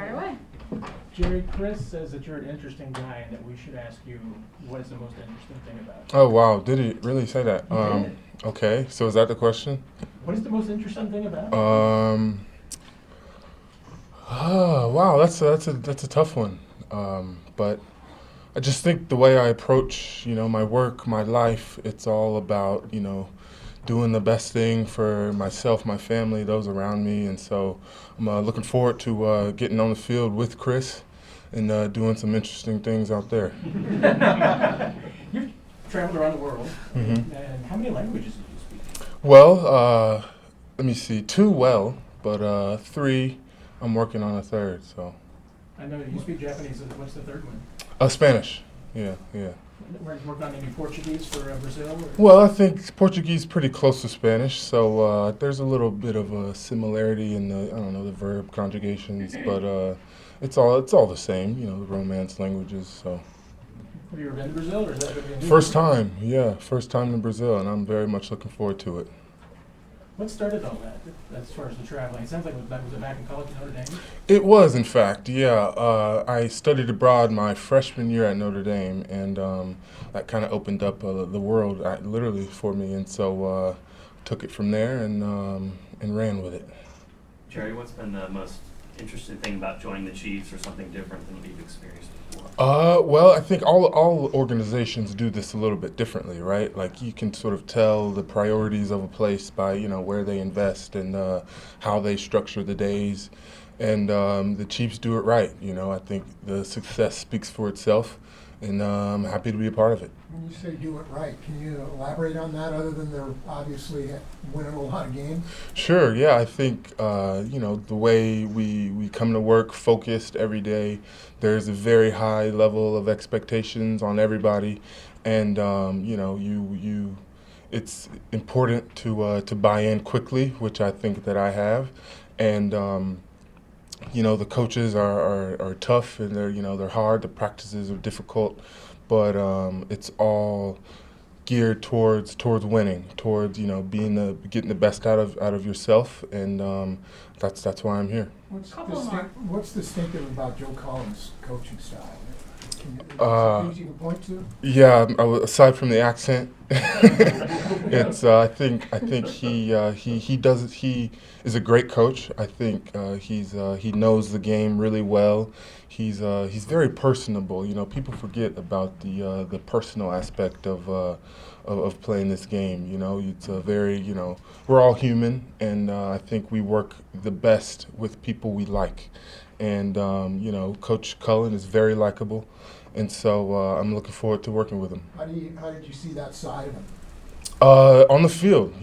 Fire away. Jerry, Chris says that you're an interesting guy and that we should ask you what is the most interesting thing about you. Oh, wow. Did he really say that? He did. Okay, so is that the question? What is the most interesting thing about you? Oh, wow, that's a tough one. But I just think the way I approach, my work, my life, it's all about, doing the best thing for myself, my family, those around me. And so I'm looking forward to getting on the field with Chris and doing some interesting things out there. You've traveled around the world, Mm-hmm. and how many languages do you speak? Well, let me see, 2 well, but 3, I'm working on a 3rd, so. I know you speak Japanese. What's the third one? Spanish, yeah. Working on any Portuguese for Brazil? Or? Well, I think Portuguese is pretty close to Spanish, so there's a little bit of a similarity in the verb conjugations, but it's all the same, the Romance languages. So. Have you ever been to Brazil, or is that going to be a new First one? time, first time in Brazil, and I'm very much looking forward to it. What started all that, as far as the traveling? It sounds like was it back in college at Notre Dame? It was, in fact, yeah. I studied abroad my freshman year at Notre Dame, and that kind of opened up the world, literally, for me. And so took it from there and ran with it. Jerry, what's been the most interesting thing about joining the Chiefs, or something different than what you've experienced before? Well, I think all organizations do this a little bit differently, right? Like you can sort of tell the priorities of a place by where they invest and how they structure the days, and the Chiefs do it right. I think the success speaks for itself, and I'm happy to be a part of it. When you say do it right, can you elaborate on that other than they're obviously winning a lot of games? Sure, yeah. I think, the way we come to work focused every day, there's a very high level of expectations on everybody. And, it's important to buy in quickly, which I think that I have. And, the coaches are tough and they're hard. The practices are difficult, but it's all geared towards winning, towards getting the best out of yourself, and that's why I'm here. What's distinctive about Joe Collins' coaching style? Some things you can point to? Yeah, aside from the accent, it's I think he does it. He is a great coach. I think he knows the game really well. He's very personable. People forget about the personal aspect of playing this game. It's a very we're all human, and I think we work the best with people we like. And Coach Cullen is very likable, and so I'm looking forward to working with him. How did you see that side of him? On the field,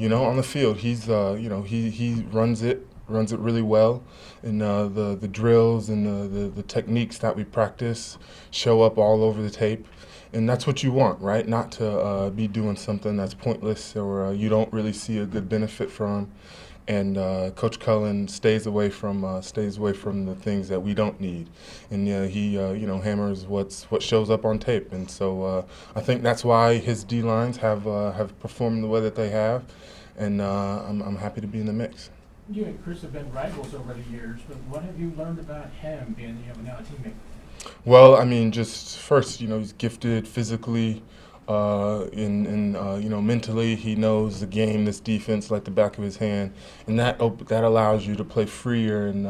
he's he runs it really well, and the drills and the techniques that we practice show up all over the tape, and that's what you want, right? Not to be doing something that's pointless or you don't really see a good benefit from. And Coach Cullen stays away from the things that we don't need, and he hammers what shows up on tape, and so I think that's why his D lines have performed the way that they have, and I'm happy to be in the mix. You and Chris have been rivals over the years, but what have you learned about him being now a teammate? Well, I mean, just first, he's gifted physically. Mentally, he knows the game, this defense, like the back of his hand, and that allows you to play freer and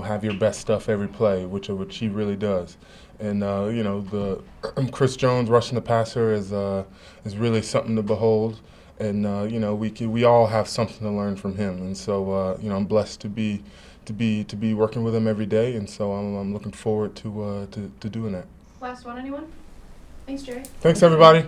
have your best stuff every play, which he really does. And the Chris Jones rushing the passer is really something to behold. And we all have something to learn from him. And so I'm blessed to be working with him every day, and so I'm looking forward to doing that. Last one, anyone? Thanks, Jerry. Thanks, everybody.